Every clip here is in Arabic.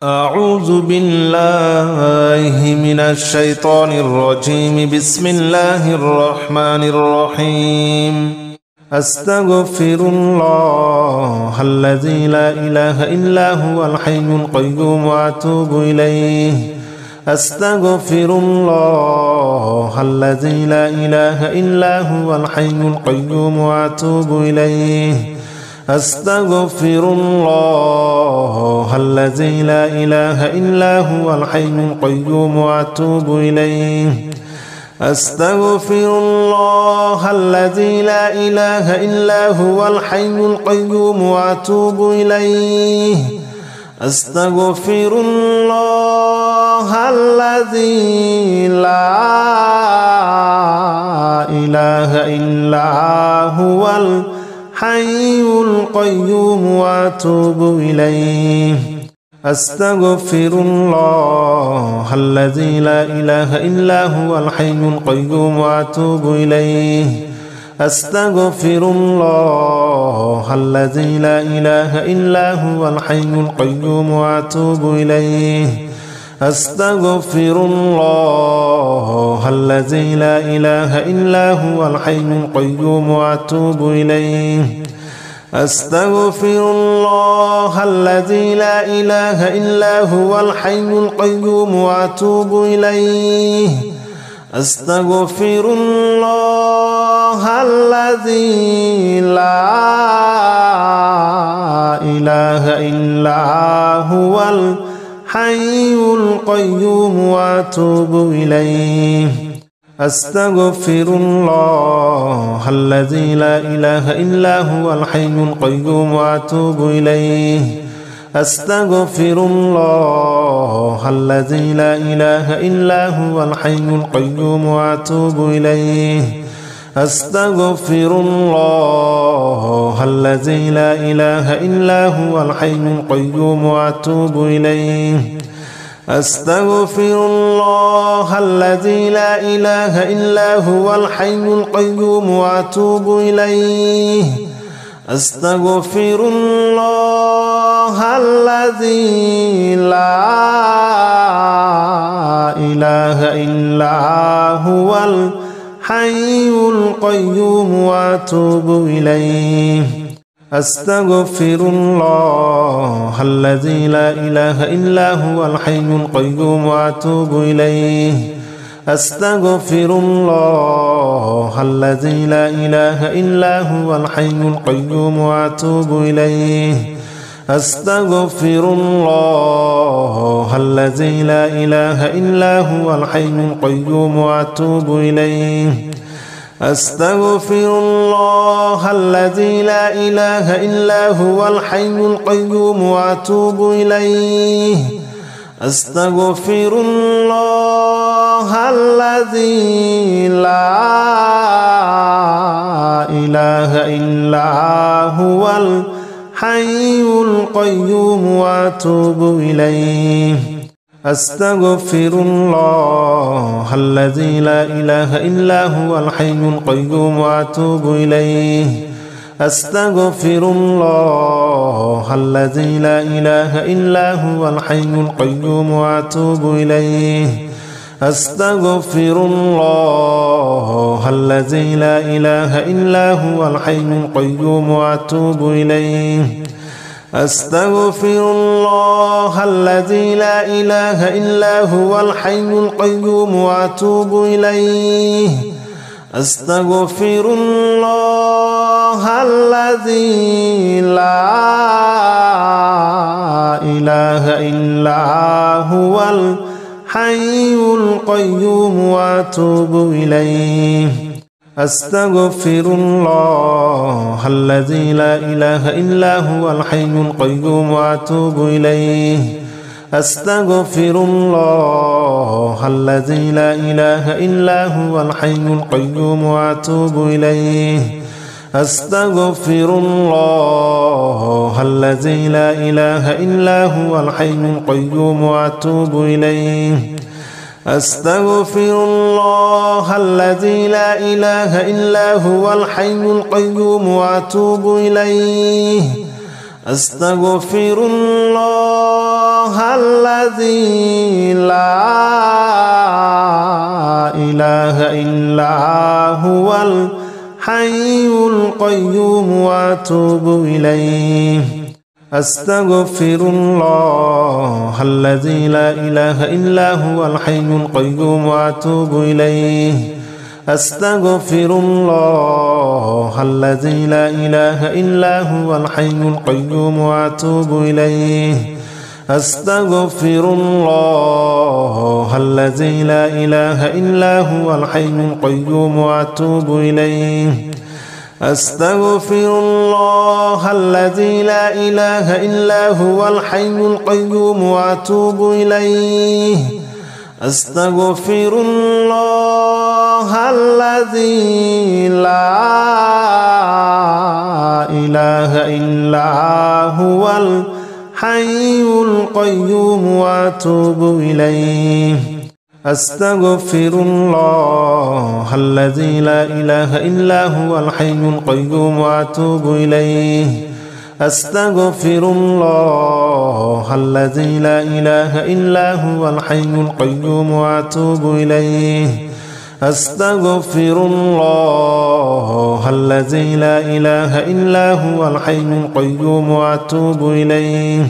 أعوذ بالله من الشيطان الرجيم. بسم الله الرحمن الرحيم. أستغفر الله الذي لا إله إلا هو الحي القيوم وأتوب إليه. أستغفر الله الذي لا إله إلا هو الحي القيوم وأتوب إليه. أستغفر الله الذي لا إله إلا هو الحي القيوم وأتوب إليه. أستغفر الله الذي لا إله إلا هو الحي القيوم وأتوب إليه. أستغفر الله الذي لا إله إلا هو الحي القيوم وأتوب إليه. أستغفر الله الذي لا إله إلا هو الحي القيوم وأتوب إليه. أستغفر الله الذي لا إله إلا هو الحي القيوم وأتوب إليه. أستغفر الله الذي لا إله إلا هو الحي القيوم وأتوب إليه. أستغفر الله الذي لا إله إلا هو الحي القيوم وأتوب إليه. أستغفر الله الذي لا إله إلا هو الحي القيوم وأتوب إليه. أستغفر الله الذي لا إله إلا هو الحي القيوم وأتوب إليه. أستغفر الله الذي لا إله إلا هو الحي القيوم وأتوب إليه. أستغفر الله الذي لا إله إلا هو الحي القيوم وأتوب إليه. أستغفر الله الذي لا إله إلا هو الحي القيوم وأتوب إليه. أستغفر الله الذي لا إله إلا هو الحي القيوم وأتوب إليه. أستغفر الله الذي لا إله إلا هو الحي القيوم وأتوب إليه. أستغفر الله الذي لا إله إلا هو الحي القيوم وأتوب إليه. أستغفر الله الذي لا إله إلا هو الحي القيوم وأتوب إليه. أستغفر الله الذي لا إله إلا هو الحي القيوم وأتوب إليه. أستغفر الله الذي لا إله إلا هو الحي القيوم وأتوب إليه. أستغفر الله الذي لا إله إلا هو الحي القيوم وأتوب إليه. أستغفر الله الذي لا إله إلا هو الحي القيوم وأتوب إليه. أستغفر الله الذي لا إله إلا هو الحي القيوم وأتوب إليه. أستغفر الله الذي لا إله إلا هو الحي القيوم وأتوب إليه. أستغفر الله الذي لا إله إلا هو الحي القيوم وأتوب إليه. أستغفر الله الذي لا إله إلا هو الحي القيوم وأتوب إليه. أستغفر الله الذي لا إله إلا هو الحي القيوم وأتوب إليه. أستغفر الله الذي لا إله إلا هو الحي القيوم وأتوب إليه. أستغفر الله الذي لا إله إلا هو الحي القيوم وأتوب إليه. أستغفر الله الذي لا إله إلا هو الحي القيوم وأتوب إليه أستغفر الله الذي لا إله إلا هو الحي القيوم وأتوب إليه أستغفر الله الذي لا إله إلا هو الحي القيوم وأتوب إليه أستغفر الله الذي لا إله إلا هو الحي القيوم وأتوب إليه أستغفر الله الذي لا إله إلا هو الحي القيوم وأتوب إليه أستغفر الله الذي لا إله إلا هو الحي القيوم وأتوب إليه أستغفر الله الذي لا إله إلا هو الحي القيوم وأتوب إليه أستغفر الله الذي لا إله إلا هو الحي القيوم وأتوب إليه أستغفر الله الذي لا إله إلا هو الحي القيوم وأتوب إليه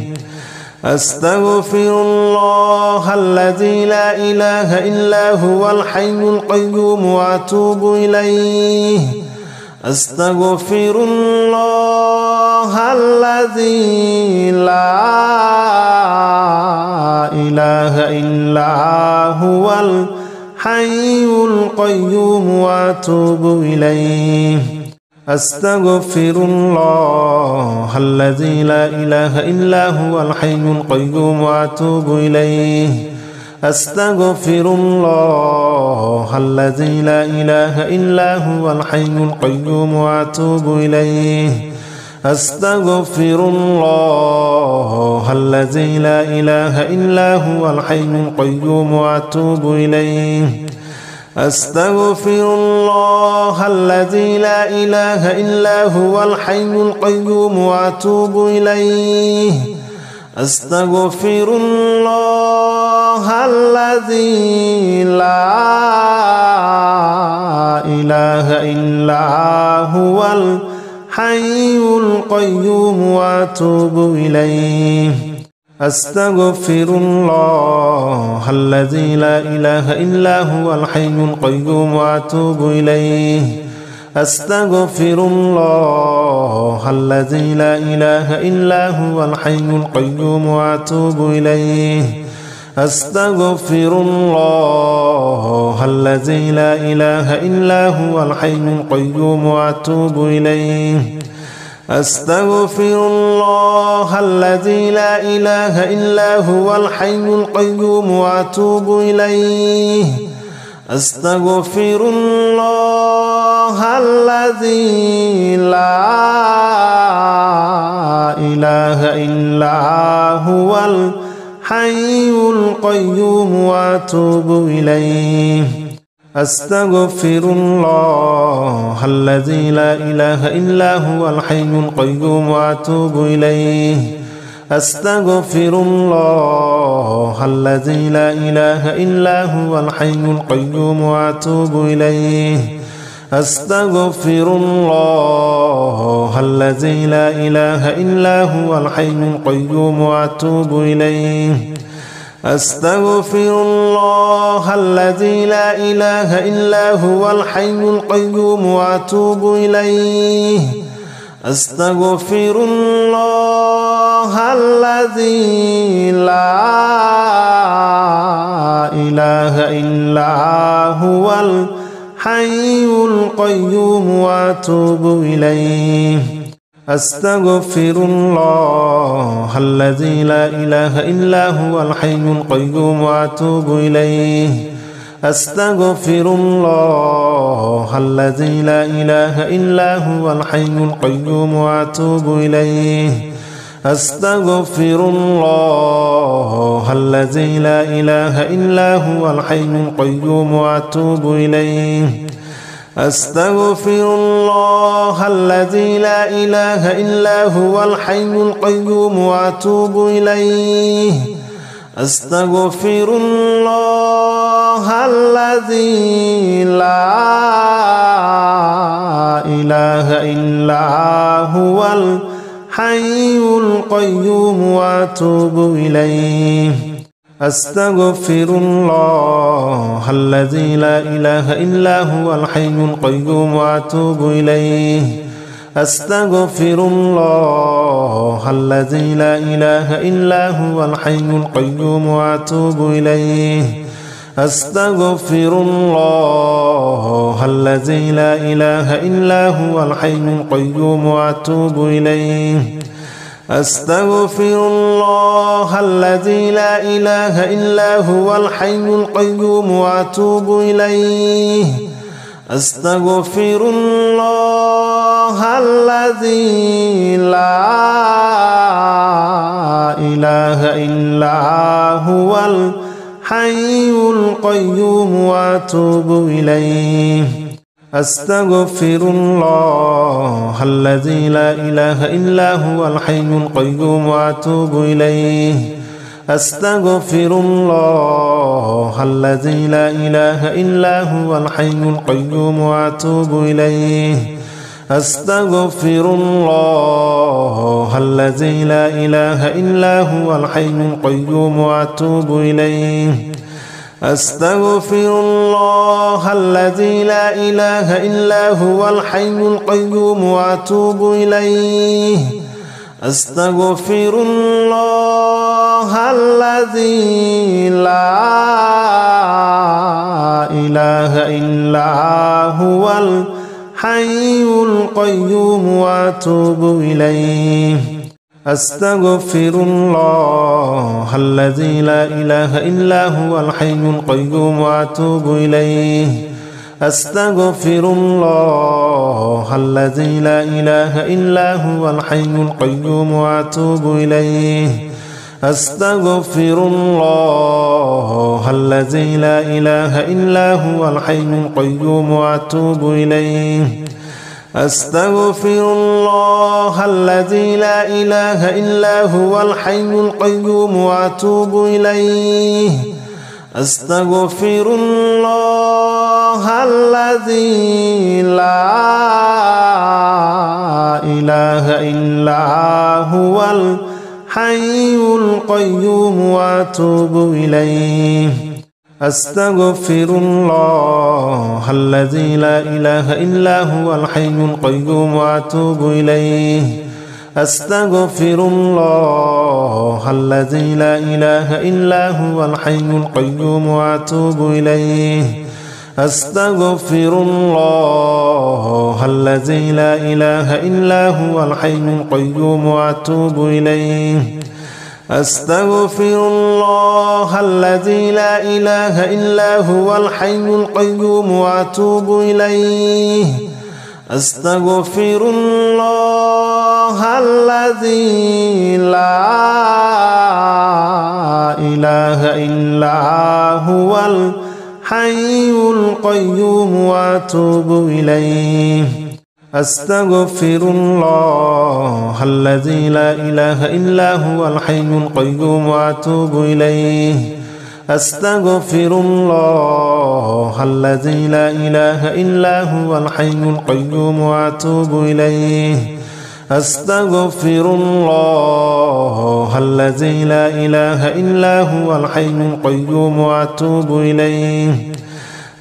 أستغفر الله الذي لا إله إلا هو الحي القيوم وأتوب إليه أستغفر الله الذي لا إله إلا هو الحي القيوم وأتوب إليه أستغفر الله الذي لا إله إلا هو الحي القيوم وأتوب إليه أستغفر الله الذي لا إله إلا هو الحي القيوم وأتوب إليه أستغفر الله الذي لا إله إلا هو الحي القيوم وأتوب إليه أستغفر الله الذي لا إله إلا هو الحي القيوم وأتوب إليه أستغفر الله الذي لا إله إلا هو الحي القيوم وأتوب إليه أستغفر الله الذي لا إله إلا هو الحي القيوم وأتوب إليه أستغفر الله الذي لا إله إلا هو الحي القيوم وأتوب إليه أستغفر الله الذي لا إله إلا هو الحي القيوم وأتوب إليه أستغفر الله الذي لا إله إلا هو الحي القيوم وأتوب إليه أستغفر الله الذي لا إله إلا هو الحي القيوم وأتوب إليه أستغفر الله الذي لا إله إلا هو الحي القيوم وأتوب إليه أستغفر الله الذي لا إله إلا هو الحي القيوم وأتوب إليه أستغفر الله الذي لا إله إلا هو الحي القيوم وأتوب إليه أستغفر الله الذي لا إله إلا هو الحي القيوم وأتوب إليه أستغفر الله الذي لا إله إلا هو الحي القيوم وأتوب إليه أستغفر الله الذي لا إله إلا هو الحي القيوم وأتوب إليه أستغفر الله الذي لا إله إلا هو الحي القيوم وأتوب إليه أستغفر الله الذي لا إله إلا هو الحي القيوم وأتوب إليه أستغفر الله الذي لا إله إلا هو الحي القيوم وأتوب إليه أستغفر الله الذي لا إله إلا هو الحي القيوم وأتوب إليه أستغفر الله الذي لا إله إلا هو الحي القيوم وأتوب إليه أستغفر الله الذي لا إله إلا هو الحي القيوم وأتوب إليه أستغفر الله الذي لا إله إلا هو الحي القيوم وأتوب إليه أستغفر الله الذي لا إله إلا هو الحي القيوم وأتوب إليه أستغفر الله الذي لا إله إلا هو الحي القيوم وأتوب إليه أستغفر الله الذي لا إله إلا هو الحي القيوم وأتوب إليه أستغفر الله الذي لا إله إلا هو الحي القيوم وأتوب إليه أستغفر الله الذي لا إله إلا هو الحي القيوم وأتوب إليه أستغفر الله الذي لا إله إلا هو الحي القيوم وأتوب إليه أستغفر الله الذي لا إله إلا هو الحي القيوم وأتوب إليه أستغفر الله الذي لا إله إلا هو الحي القيوم وأتوب إليه أستغفر الله الذي لا إله إلا هو الحي القيوم وأتوب إليه أستغفر الله الذي لا إله إلا هو الحي القيوم وأتوب إليه أستغفر الله الذي لا إله إلا هو الحي القيوم وأتوب إليه أستغفر الله الذي لا إله إلا هو الحي القيوم وأتوب إليه أستغفر الله الذي لا إله إلا هو الحي القيوم وأتوب إليه أستغفر الله الذي لا إله إلا هو الحي القيوم وأتوب إليه أستغفر الله الذي لا إله إلا هو الحي القيوم وأتوب إليه أستغفر الله الذي لا إله إلا هو الحي القيوم وأتوب إليه أستغفر الله الذي لا إله إلا هو الحي القيوم وأتوب إليه أستغفر الله الذي لا إله إلا هو الحي القيوم وأتوب إليه أستغفر الله الذي لا إله إلا هو الحي القيوم وأتوب إليه أستغفر الله الذي لا إله إلا هو الحي القيوم وأتوب إليه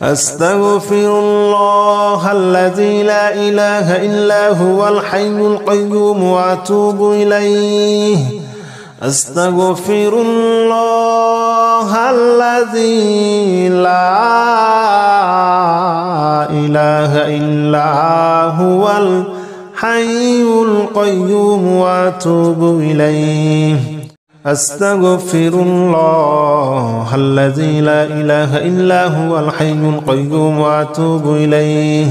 أستغفر الله الذي لا إله إلا هو الحي القيوم وأتوب إليه أستغفر الله الذي لا إله إلا هو الحي القيوم وأتوب إليه أستغفر الله الذي لا إله إلا هو الحي القيوم وأتوب إليه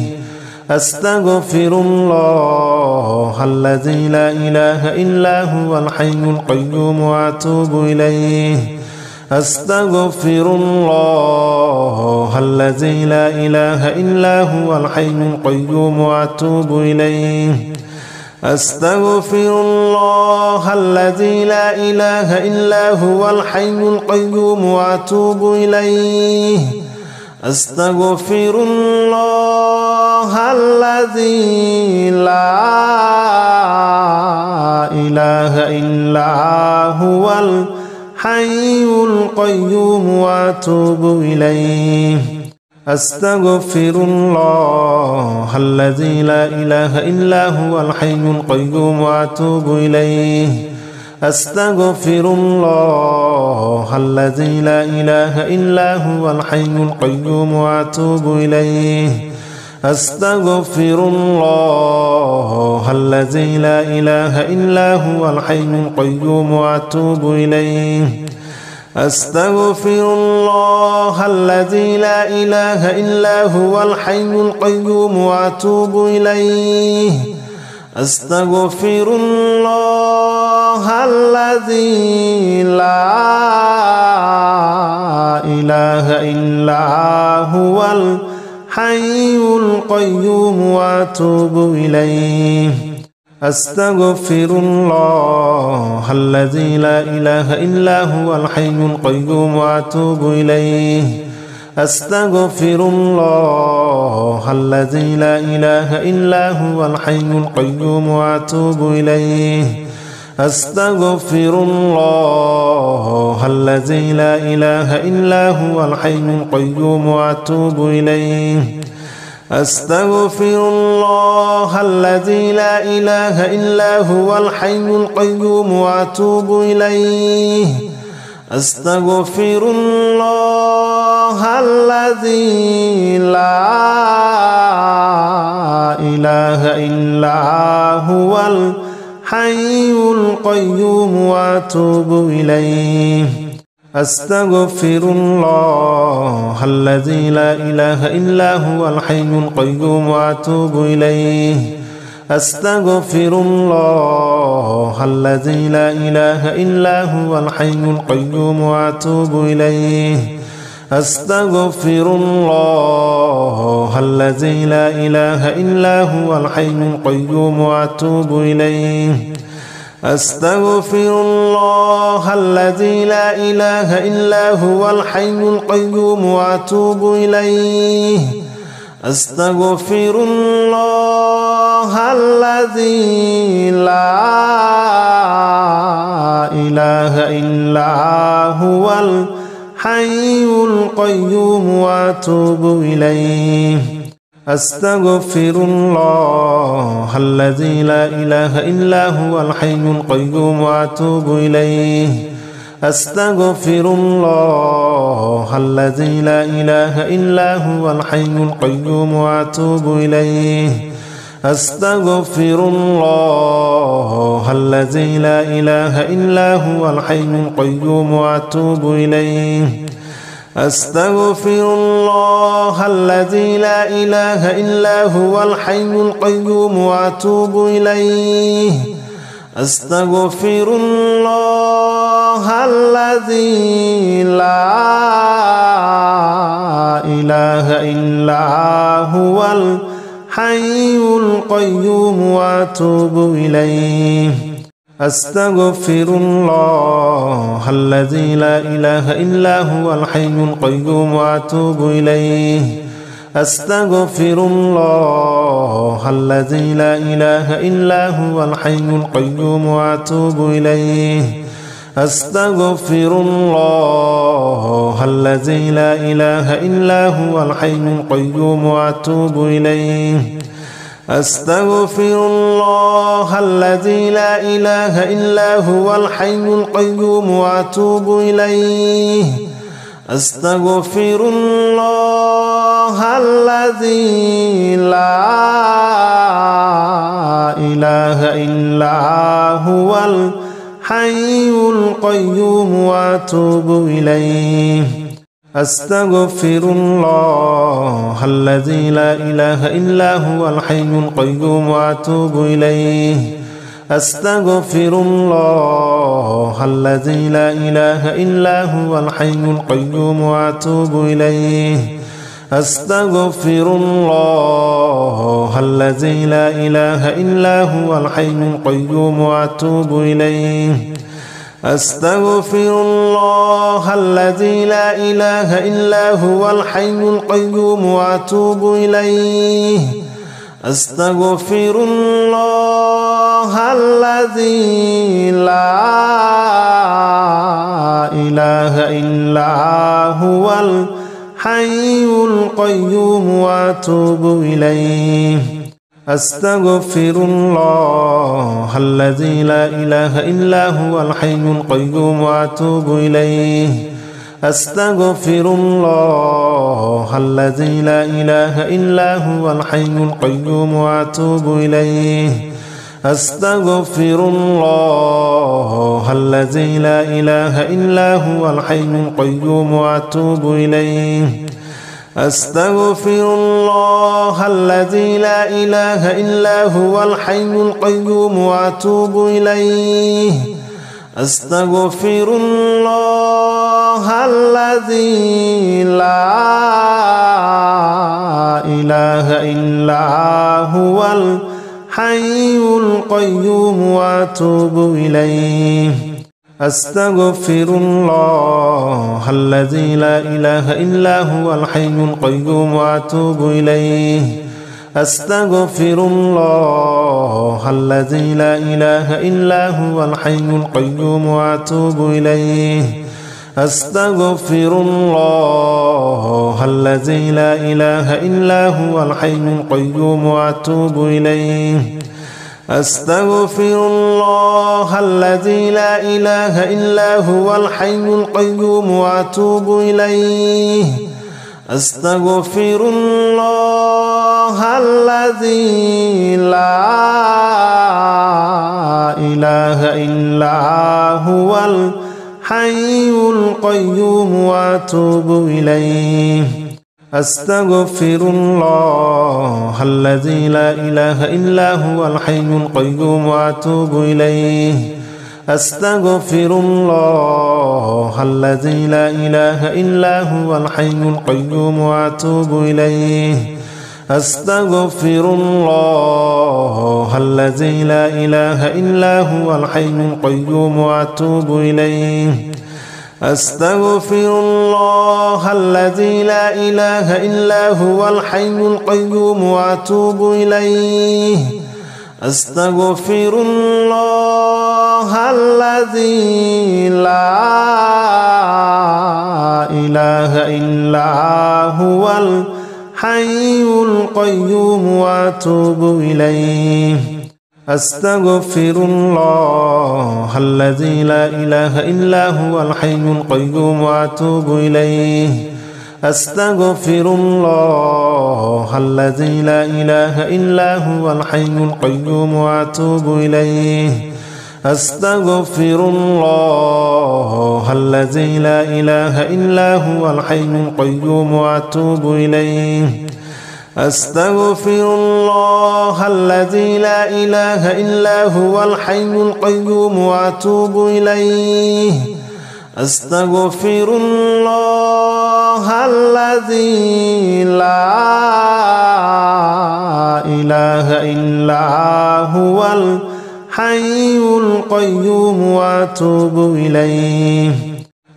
أستغفر الله الذي لا إله إلا هو الحي القيوم وأتوب إليه أستغفر الله الذي لا إله إلا هو الحي القيوم وأتوب إليه أستغفر الله الذي لا إله إلا هو الحي القيوم وأتوب إليه أستغفر الله الذي لا إله إلا هو الحي القيوم وأتوب إليه أستغفر الله الذي لا إله إلا هو الحي القيوم وأتوب إليه أستغفر الله الذي لا إله إلا هو الحي القيوم وأتوب إليه أستغفر الله الذي لا إله إلا هو الحي القيوم وأتوب إليه أستغفر الله الذي لا إله إلا هو الحي القيوم وأتوب إليه أستغفر الله الذي لا إله إلا هو الحي القيوم وأتوب إليه أستغفر الله الذي لا إله إلا هو الحي القيوم وأتوب إليه أستغفر الله الذي لا إله إلا هو الحي القيوم وأتوب إليه أستغفر الله الذي لا إله إلا هو الحي القيوم وأتوب إليه أستغفر الله الذي لا إله إلا هو الحي القيوم وأتوب إليه أستغفر الله الذي لا إله إلا هو الحي القيوم وأتوب إليه أستغفر الله الذي لا إله إلا هو الحي القيوم وأتوب إليه أستغفر الله الذي لا إله إلا هو الحي القيوم وأتوب إليه أستغفر الله الذي لا إله إلا هو الحي القيوم وأتوب إليه أستغفر الله الذي لا إله إلا هو الحي القيوم وأتوب إليه أستغفر الله الذي لا إله إلا هو الحي القيوم وأتوب إليه أستغفر الله الذي لا إله إلا هو الحي القيوم وأتوب إليه أستغفر الله الذي لا إله إلا هو الحي القيوم وأتوب إليه أستغفر الله الذي لا إله إلا هو الحي القيوم وأتوب إليه أستغفر الله الذي لا إله إلا هو الحي القيوم وأتوب إليه أستغفر الله الذي لا إله إلا هو الحي القيوم وأتوب إليه أستغفر الله الذي لا إله إلا هو الحي القيوم وأتوب إليه أستغفر الله الذي لا إله إلا هو الحي القيوم وأتوب إليه أستغفر الله الذي لا إله إلا هو الحي القيوم وأتوب إليه أستغفر الله الذي لا إله إلا هو الحي القيوم وأتوب إليه أستغفر الله الذي لا إله إلا هو الحي القيوم وأتوب إليه أستغفر الله الذي لا إله إلا هو الحي القيوم وأتوب إليه أستغفر الله الذي لا إله إلا هو الحي القيوم وأتوب إليه أستغفر الله الذي لا إله إلا هو الحي القيوم وأتوب إليه أستغفر الله الذي لا إله إلا هو الحي القيوم وأتوب إليه أستغفر الله الذي لا إله إلا هو الحي القيوم وأتوب إليه أستغفر الله الذي لا إله إلا هو الحي القيوم وأتوب إليه أستغفر الله الذي لا إله إلا هو الحي القيوم وأتوب إليه أستغفر الله الذي لا إله إلا هو الحي القيوم وأتوب إليه أستغفر الله الذي لا إله إلا هو الحي القيوم وأتوب إليه أستغفر الله الذي لا إله إلا هو الحي القيوم وأتوب إليه أستغفر الله الذي لا إله إلا هو الحي القيوم وأتوب إليه أستغفر الله الذي لا إله إلا هو الحي القيوم وأتوب إليه أستغفر الله الذي لا إله إلا هو الحي القيوم وأتوب إليه أستغفر الله الذي لا إله إلا هو الحي القيوم وأتوب إليه أستغفر الله الذي لا إله إلا هو الحي القيوم وأتوب إليه أستغفر الله الذي لا إله إلا هو الحي القيوم وأتوب إليه أستغفر الله الذي لا إله إلا هو الحي القيوم وأتوب إليه أستغفر الله الذي لا إله إلا هو الحي القيوم وأتوب إليه أستغفر الله الذي لا إله إلا هو الحي القيوم وأتوب إليه أستغفر الله الذي لا إله إلا هو الحي القيوم وأتوب إليه أستغفر الله الذي لا إله إلا هو الحي القيوم وأتوب إليه أستغفر الله الذي لا إله إلا هو الحي القيوم وأتوب إليه أستغفر الله الذي لا إله إلا هو الحي القيوم وأتوب إليه أستغفر الله الذي لا إله إلا هو الحي القيوم وأتوب إليه أستغفر الله الذي لا إله إلا هو الحي القيوم وأتوب إليه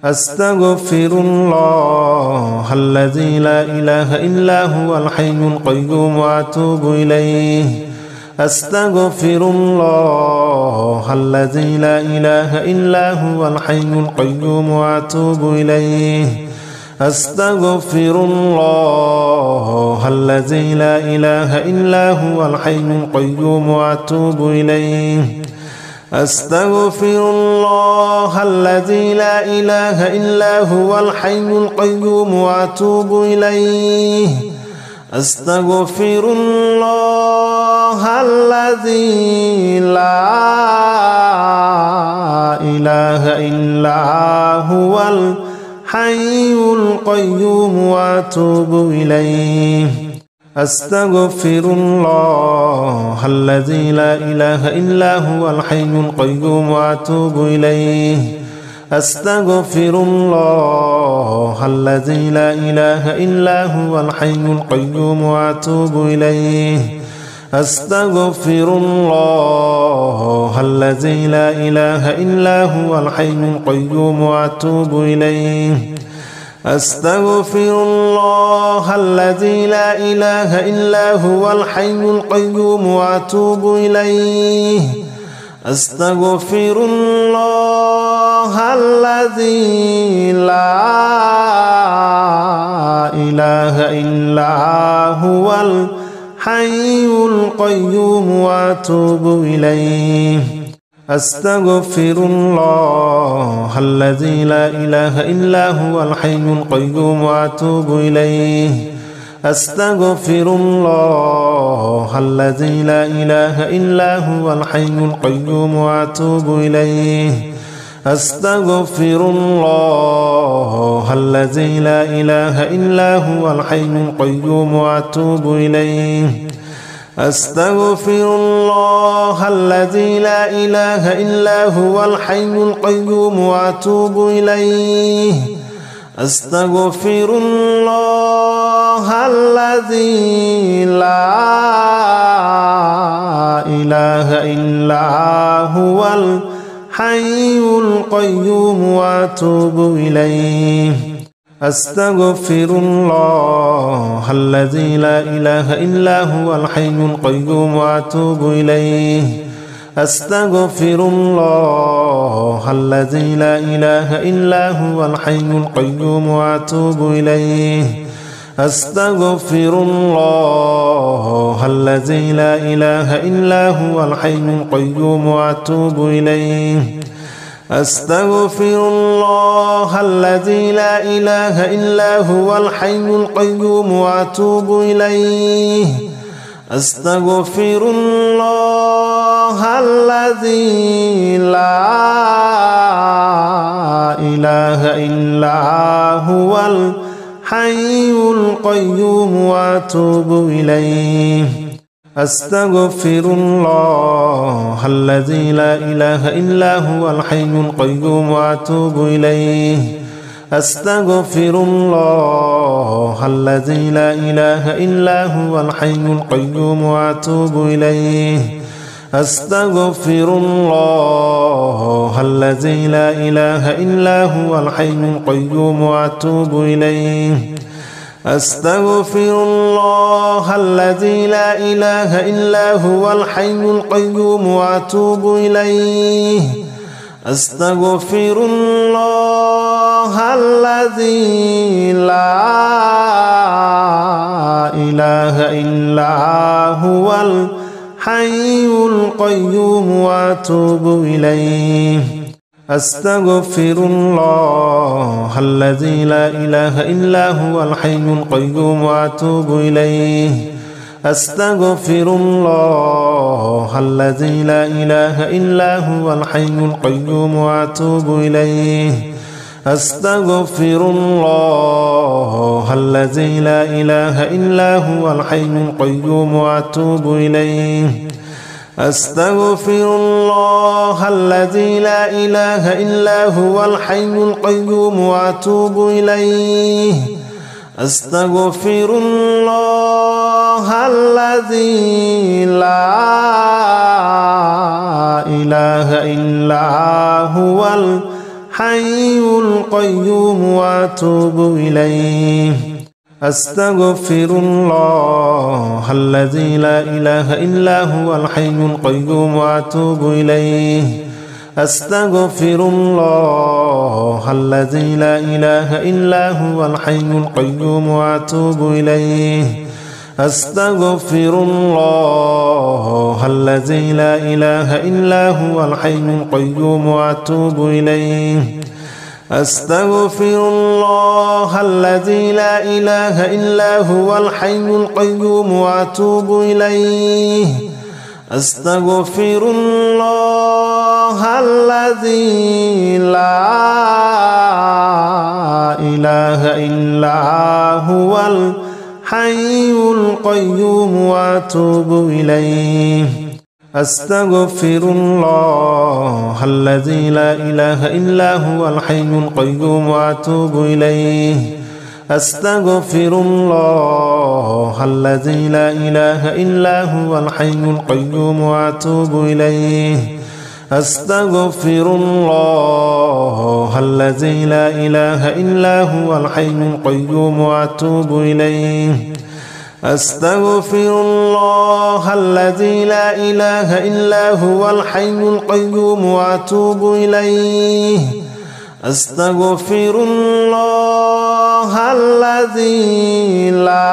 أستغفر الله الذي لا إله إلا هو الحي القيوم وأتوب إليه أستغفر الله الذي لا إله إلا هو الحي القيوم وأتوب إليه أستغفر الله الذي لا إله إلا هو الحي القيوم وأتوب إليه أستغفر الله الذي لا إله إلا هو الحي القيوم وأتوب إليه أستغفر الله الذي لا إله إلا هو الحي القيوم وأتوب إليه أستغفر الله الذي لا إله إلا هو الحي القيوم وأتوب إليه أستغفر الله الذي لا إله إلا هو الحي القيوم وأتوب إليه أستغفر الله الذي لا إله إلا هو الحي القيوم وأتوب إليه أستغفر الله الذي لا إله إلا هو الحي القيوم وأتوب إليه أستغفر الله الذي لا إله إلا هو الحي القيوم وأتوب إليه أستغفر الله الذي لا إله إلا هو الحي القيوم وأتوب إليه أستغفر الله الذي لا إله إلا هو الحي القيوم وأتوب إليه أستغفر الله الذي لا إله إلا هو الحي القيوم وأتوب إليه أستغفر الله الذي لا إله إلا هو الحي القيوم وأتوب إليه أستغفر الله الذي لا إله إلا هو الحي القيوم وأتوب إليه أستغفر الله الذي لا إله إلا هو الحي القيوم وأتوب إليه أستغفر الله الذي لا إله إلا هو الحي القيوم وأتوب إليه أستغفر الله الذي لا إله إلا هو الحي القيوم وأتوب إليه أستغفر الله الذي لا إله إلا هو الحي القيوم وأتوب إليه أستغفر الله الذي لا إله إلا هو الحي القيوم وأتوب إليه أستغفر الله الذي لا إله إلا هو الحي القيوم وأتوب إليه أستغفر الله الذي لا إله إلا هو الحي القيوم وأتوب إليه أستغفر الله الذي لا إله إلا هو الحي القيوم وأتوب إليه أستغفر الله الذي لا إله إلا هو الحي القيوم وأتوب إليه أستغفر الله الذي لا إله إلا هو الحي القيوم وأتوب إليه أستغفر الله الذي لا إله إلا هو الحي القيوم وأتوب إليه أستغفر الله الذي لا إله إلا هو الحي القيوم وأتوب إليه أستغفر الله الذي لا إله إلا هو الحي القيوم وأتوب إليه أستغفر الله الذي لا إله إلا هو الحي القيوم وأتوب إليه أستغفر الله الذي لا إله إلا هو الحي القيوم وأتوب إليه أستغفر الله الذي لا إله إلا هو الحي القيوم وأتوب إليه أستغفر الله الذي لا إله إلا هو الحي القيوم وأتوب إليه أستغفر الله الذي لا إله إلا هو الحي القيوم وأتوب إليه أستغفر الله الذي لا إله إلا هو الحي القيوم وأتوب إليه أستغفر الله الذي لا إله إلا هو الحي القيوم وأتوب إليه أستغفر الله الذي لا إله إلا هو الحي القيوم وأتوب إليه أستغفر الله الذي لا إله إلا هو الحي القيوم وأتوب إليه أستغفر الله الذي لا إله إلا هو الحي القيوم وأتوب إليه أستغفر الله الذي لا إله إلا هو الحي القيوم وأتوب إليه أستغفر الله الذي لا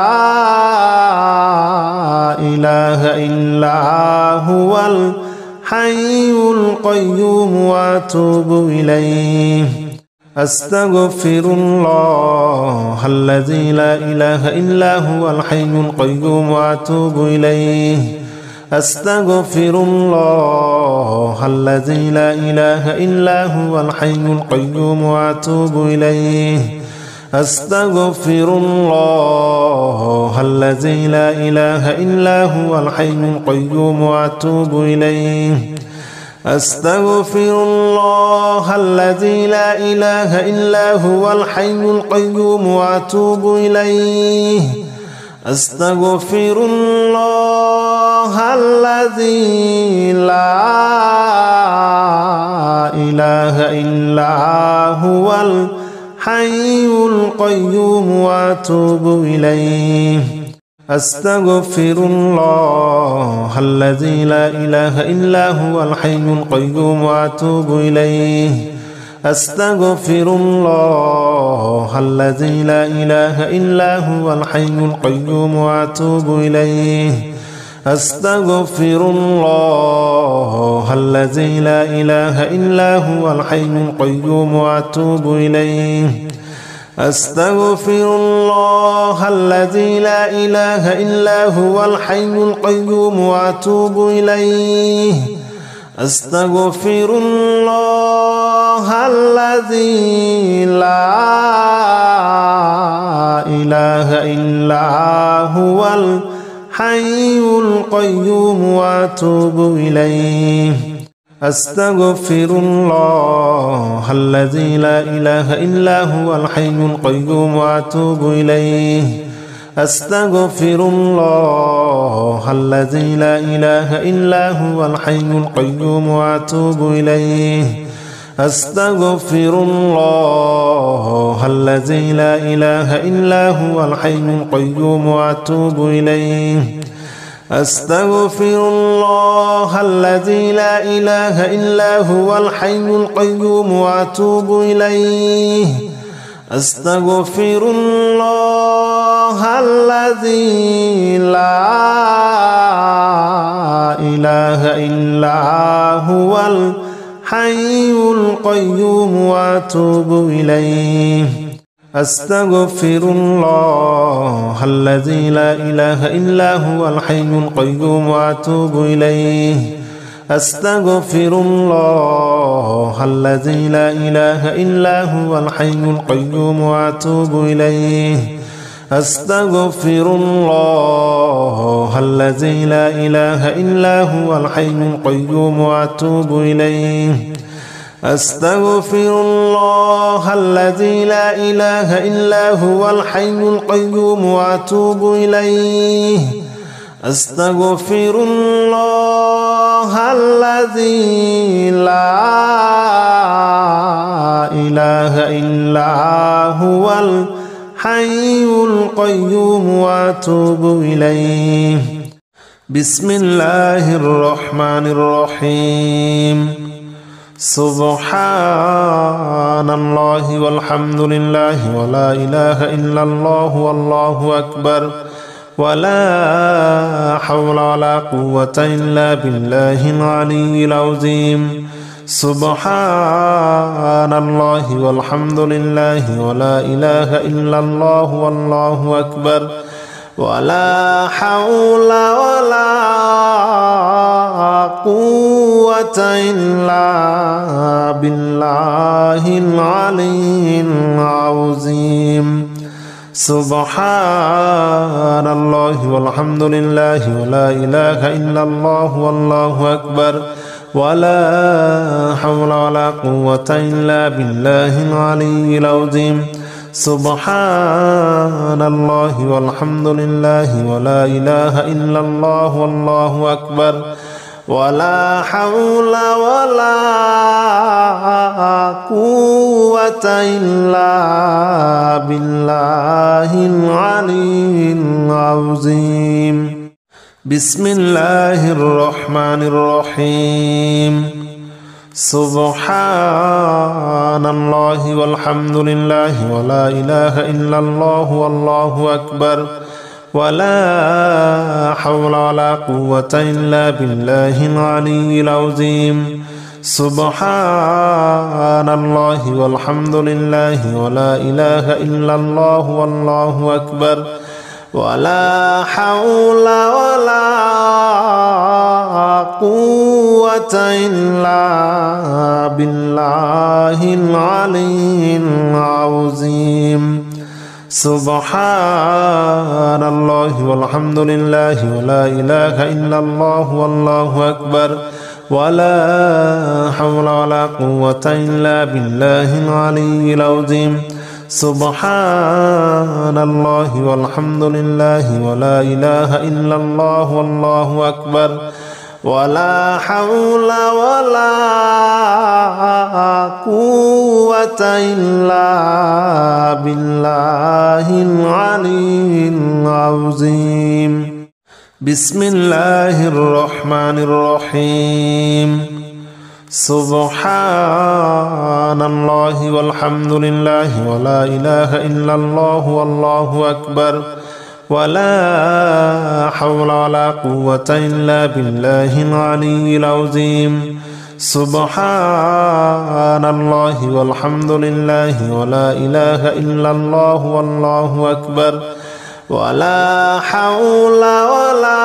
إله إلا هو الحي القيوم وأتوب إليه أستغفر الله الذي لا إله إلا هو الحي القيوم وأتوب إليه أستغفر الله الذي لا إله إلا هو الحي القيوم وأتوب إليه أستغفر الله الذي لا إله إلا هو الحي القيوم وأتوب إليه أستغفر الله الذي لا إله إلا هو الحي القيوم وأتوب إليه أستغفر الله الذي لا إله إلا هو الحي القيوم وأتوب إليه أستغفر الله الذي لا إله إلا هو الحي القيوم وأتوب إليه أستغفر الله الذي لا إله إلا هو الحي القيوم وأتوب إليه أستغفر الله الذي لا إله إلا هو الحي القيوم وأتوب إليه أستغفر الله الذي لا إله إلا هو الحي القيوم وأتوب إليه أستغفر الله الذي لا إله إلا هو الحي القيوم وأتوب إليه أستغفر الله الذي لا إله إلا هو الحي القيوم وأتوب إليه أستغفر الله الذي لا إله إلا هو الحي القيوم وأتوب إليه أستغفر الله الذي لا إله إلا هو الحي القيوم وأتوب إليه أستغفر الله الذي لا إله إلا هو الحي القيوم وأتوب إليه أستغفر الله الذي لا إله إلا هو الحي القيوم وأتوب إليه أستغفر الله الذي لا إله إلا هو الحي القيوم وأتوب إليه أستغفر الله الذي لا إله إلا هو الحي القيوم وأتوب إليه أستغفر الله الذي لا إله إلا هو الحي القيوم وأتوب إليه أستغفر الله الذي لا إله إلا هو الحي القيوم وأتوب إليه أستغفر الله الذي لا إله إلا هو الحي القيوم وأتوب إليه بسم الله الرحمن الرحيم سبحان الله والحمد لله ولا إله إلا الله والله أكبر ولا حول ولا قوة إلا بالله العلي العظيم سبحان الله والحمد لله ولا إله إلا الله والله أكبر ولا حول ولا قوة إلا بالله العلي العظيم سبحان الله والحمد لله ولا إله إلا الله والله أكبر ولا حول ولا قوة إلا بالله العلي العظيم سبحان الله والحمد لله ولا إله إلا الله والله أكبر ولا حول ولا قوة إلا بالله العلي العظيم بسم الله الرحمن الرحيم سبحان الله والحمد لله ولا إله إلا الله والله أكبر ولا حول ولا قوة إلا بالله العلي العظيم سبحان الله والحمد لله ولا إله إلا الله والله أكبر ولا حول ولا قوة إلا بالله العلي العظيم سبحان الله والحمد لله ولا إله إلا الله والله أكبر ولا حول ولا قوة إلا بالله العلي العظيم سبحان الله والحمد لله ولا إله إلا الله والله أكبر ولا حول ولا قوة إلا بالله العلي العظيم بسم الله الرحمن الرحيم سبحان الله والحمد لله ولا إله إلا الله والله أكبر ولا حول ولا قوة إلا بالله العلي العظيم سبحان الله والحمد لله ولا إله إلا الله والله أكبر ولا حول ولا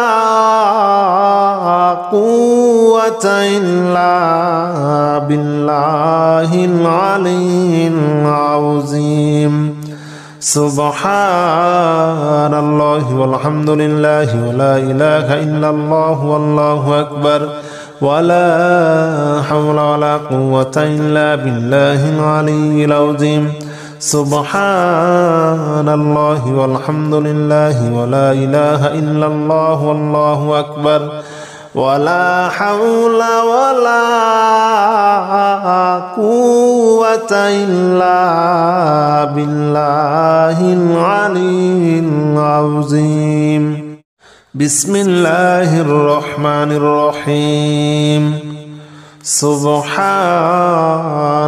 قوة إلا بالله العلي العظيم سبحان الله والحمد لله ولا إله إلا الله والله أكبر ولا حول ولا قوة إلا بالله العلي العظيم سبحان الله والحمد لله ولا إله إلا الله والله أكبر ولا حول ولا قوة إلا بالله العلي العظيم بسم الله الرحمن الرحيم سبحان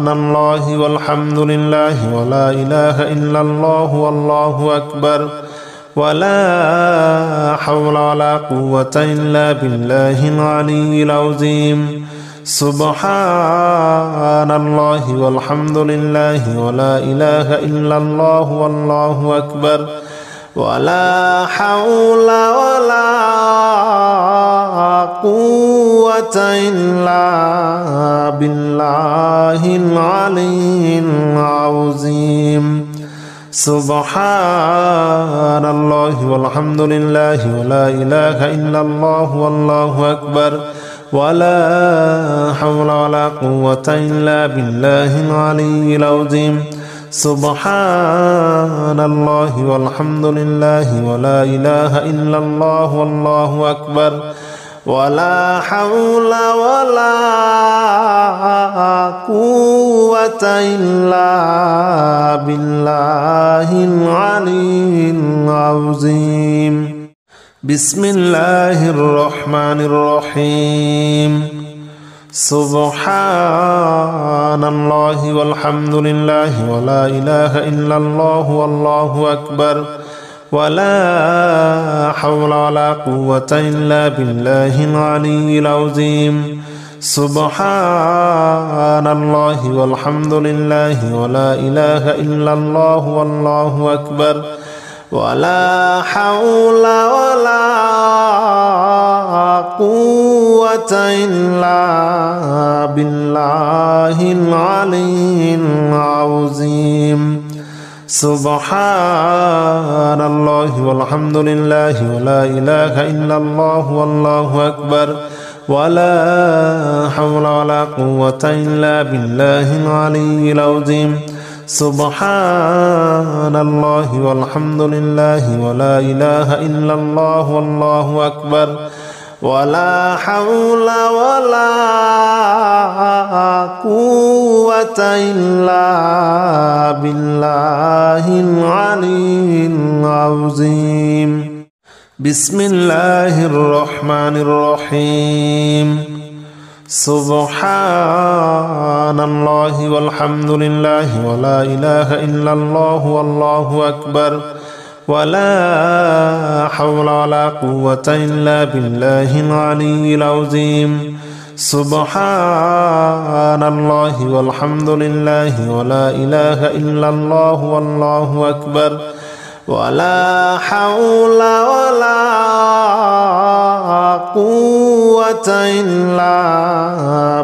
الله والحمد لله ولا إله إلا الله والله أكبر ولا حول ولا قوة إلا بالله العلي العظيم سبحان الله والحمد لله ولا إله إلا الله والله أكبر ولا حول ولا قوة إلا بالله العلي العظيم سبحان الله والحمد لله ولا إله إلا الله والله أكبر ولا حول ولا قوة إلا بالله العلي العظيم سبحان الله والحمد لله ولا إله إلا الله والله أكبر ولا حول ولا قوة إلا بالله العلي العظيم بسم الله الرحمن الرحيم سبحان الله والحمد لله ولا إله إلا الله والله أكبر ولا حول ولا قوة إلا بالله العلي العظيم سبحان الله والحمد لله ولا إله إلا الله والله أكبر ولا حول ولا قوة إلا بالله العلي العظيم سبحان الله والحمد لله ولا إله إلا الله والله أكبر ولا حول ولا قوة إلا بالله العلي العظيم سبحان الله والحمد لله ولا إله إلا الله والله أكبر ولا حول ولا قوة إلا بالله العلي العظيم بسم الله الرحمن الرحيم سبحان الله والحمد لله ولا إله إلا الله والله أكبر ولا حول ولا قوة إلا بالله العلي العظيم سبحان الله والحمد لله ولا إله إلا الله والله أكبر ولا حول ولا قوة إلا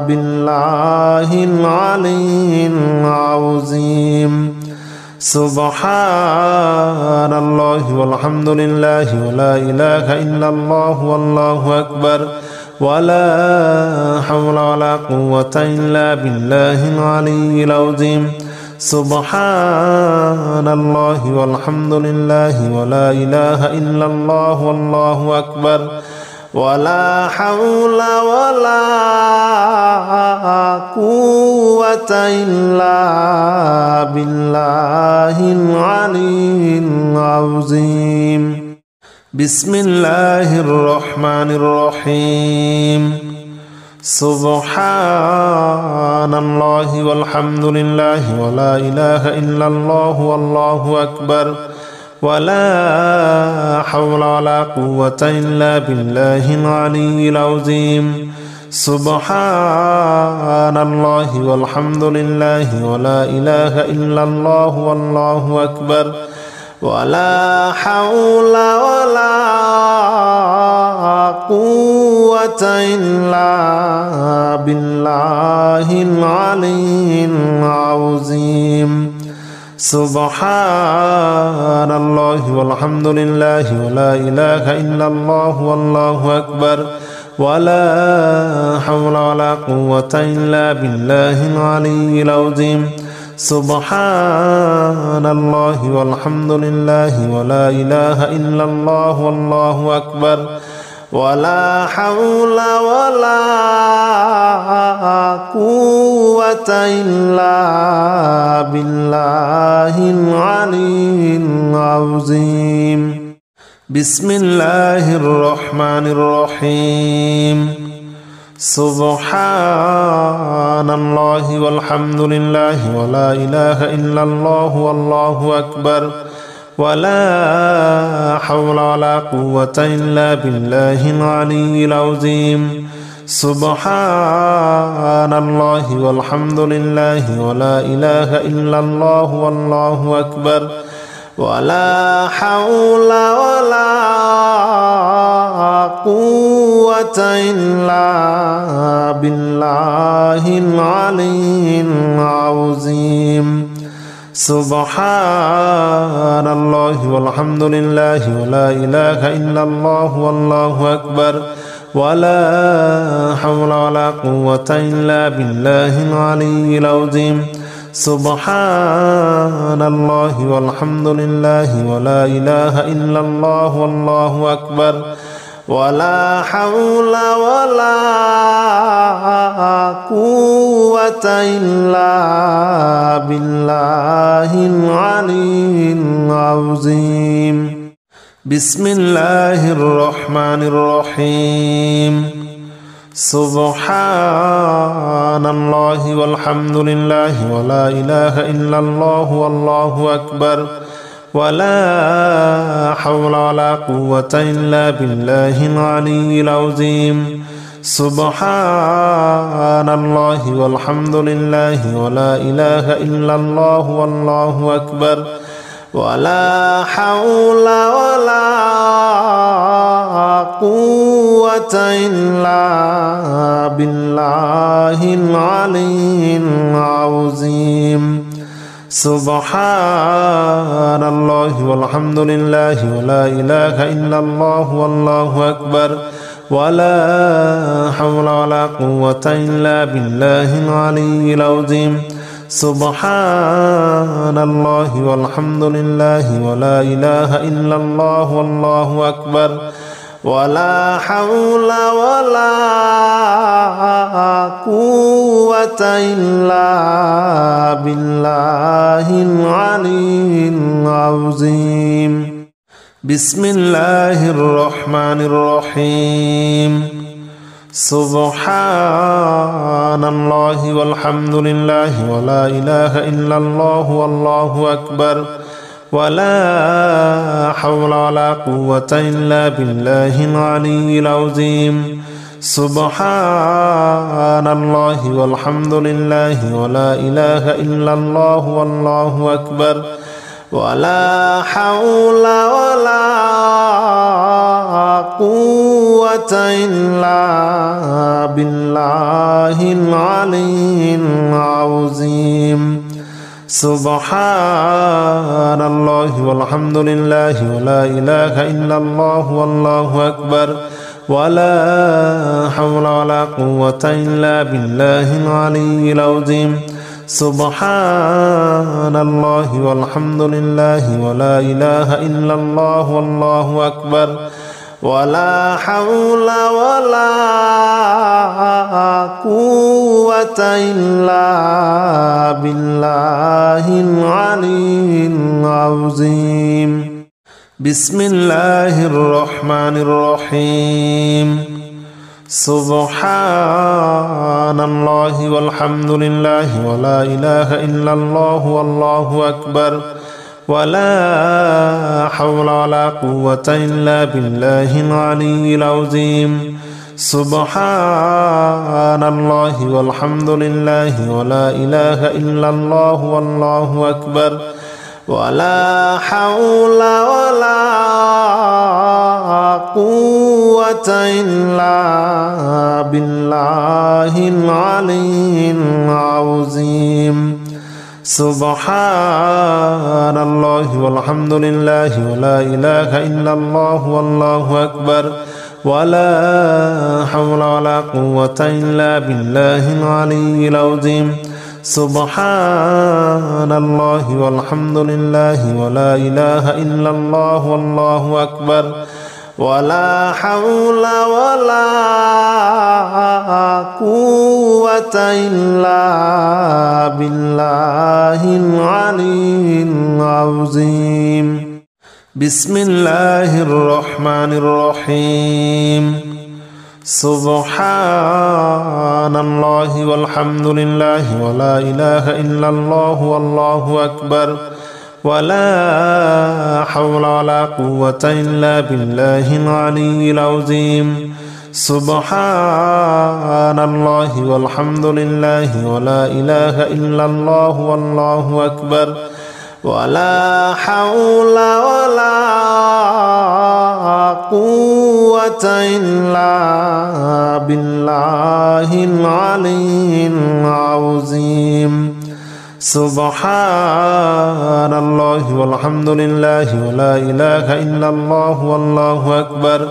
بالله العلي العظيم سبحان الله والحمد لله ولا إله إلا الله والله أكبر ولا حول ولا قوة إلا بالله العلي العظيم سبحان الله والحمد لله ولا إله إلا الله والله أكبر ولا حول ولا قوة إلا بالله العلي العظيم بسم الله الرحمن الرحيم سبحان الله والحمد لله ولا إله إلا الله والله أكبر ولا حول ولا قوة إلا بالله العلي العظيم سبحان الله والحمد لله ولا إله إلا الله والله أكبر ولا حول ولا قوة إلا بالله العلي العظيم سبحان الله والحمد لله ولا إله إلا الله والله أكبر ولا حول ولا قوة إلا بالله العلي العظيم سبحان الله والحمد لله ولا إله إلا الله والله أكبر ولا حول ولا قوة إلا بالله العلي العظيم بسم الله الرحمن الرحيم سبحان الله والحمد لله ولا إله إلا الله والله أكبر ولا حول ولا قوة إلا بالله العلي العظيم سبحان الله والحمد لله ولا إله إلا الله والله أكبر ولا حول ولا قوة إلا بالله العلي العظيم سبحان الله والحمد لله ولا إله إلا الله والله أكبر ولا حول ولا قوة إلا بالله العلي العظيم سبحان الله والحمد لله ولا إله إلا الله والله أكبر ولا حول ولا قوة إلا بالله العلي العظيم بسم الله الرحمن الرحيم سبحان الله والحمد لله ولا إله إلا الله والله أكبر ولا حول ولا قوة إلا بالله العلي العظيم سبحان الله والحمد لله ولا إله إلا الله والله أكبر ولا حول ولا قوة إلا بالله العلي العظيم سبحان الله والحمد لله ولا إله إلا الله والله أكبر ولا حول ولا قوة إلا بالله العلي العظيم سبحان الله والحمد لله ولا إله إلا الله والله أكبر ولا حول ولا قوة إلا بالله العلي العظيم بسم الله الرحمن الرحيم سبحان الله والحمد لله ولا إله إلا الله والله أكبر ولا حول ولا قوة إلا بالله العلي العظيم سبحان الله والحمد لله ولا إله إلا الله والله أكبر ولا حول ولا قوة إلا بالله العلي العظيم سبحان الله والحمد لله ولا إله إلا الله والله أكبر ولا حول ولا قوة إلا بالله العلي العظيم سبحان الله والحمد لله ولا إله إلا الله والله أكبر ولا حول ولا قوة إلا بالله العلي العظيم بسم الله الرحمن الرحيم سبحان الله والحمد لله ولا إله إلا الله والله أكبر ولا حول ولا قوة إلا بالله العلي العظيم سبحان الله والحمد لله ولا إله إلا الله والله أكبر ولا حول ولا قوة إلا بالله العلي العظيم سبحان الله والحمد لله ولا إله إلا الله والله أكبر ولا حول ولا قوة إلا بالله العلي العظيم سبحان الله والحمد لله ولا إله إلا الله والله أكبر ولا حول ولا قوة إلا بالله العلي العظيم بسم الله الرحمن الرحيم سبحان الله والحمد لله ولا إله إلا الله والله أكبر ولا حول ولا قوة إلا بالله العلي العظيم سبحان الله والحمد لله ولا إله إلا الله والله أكبر ولا حول ولا قوة إلا بالله العلي العظيم سبحان الله والحمد لله ولا إله إلا الله والله أكبر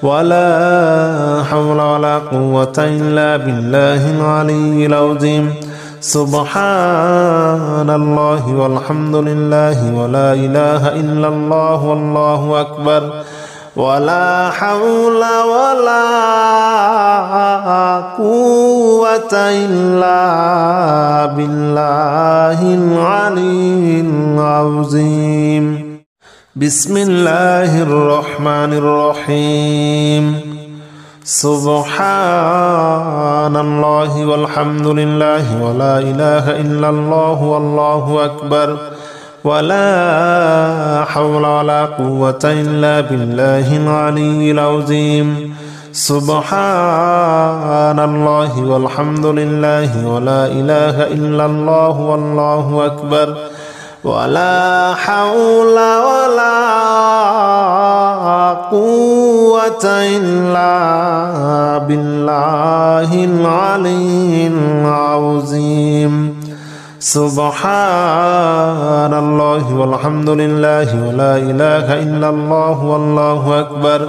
ولا حول ولا قوة إلا بالله العلي العظيم سبحان الله والحمد لله ولا إله إلا الله والله أكبر ولا حول ولا قوة إلا بالله العلي العظيم بسم الله الرحمن الرحيم سبحان الله والحمد لله ولا إله إلا الله والله أكبر ولا حول ولا قوة إلا بالله العلي العظيم سبحان الله والحمد لله ولا إله إلا الله والله أكبر ولا حول ولا قوة إلا بالله العلي العظيم سبحان الله والحمد لله ولا إله إلا الله والله أكبر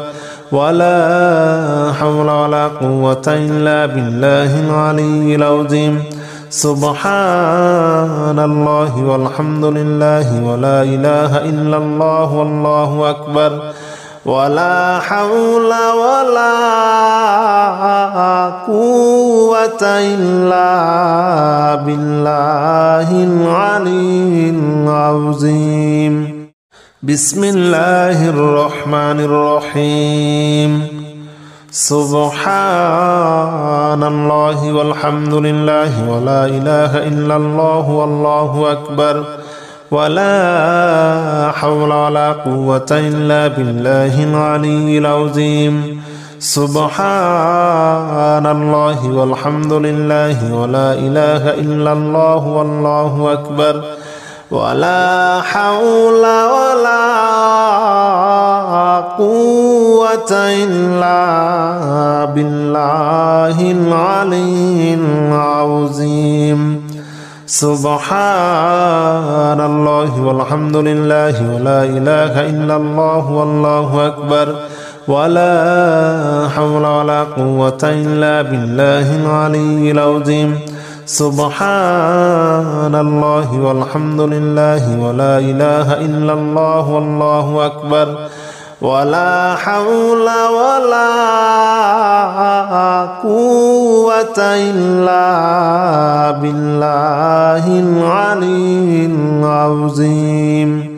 ولا حول ولا قوة إلا بالله العلي العظيم سبحان الله والحمد لله ولا إله إلا الله والله أكبر ولا حول ولا قوة إلا بالله العلي العظيم بسم الله الرحمن الرحيم سبحان الله والحمد لله ولا إله إلا الله والله أكبر ولا حول ولا قوة إلا بالله العلي العظيم سبحان الله والحمد لله ولا إله إلا الله والله أكبر ولا حول ولا قوة إلا بالله العلي العظيم سبحان الله والحمد لله ولا إله إلا الله والله أكبر ولا حول ولا قوة إلا بالله العلي العظيم سبحان الله والحمد لله ولا إله إلا الله والله أكبر ولا حول ولا قوة إلا بالله العلي العظيم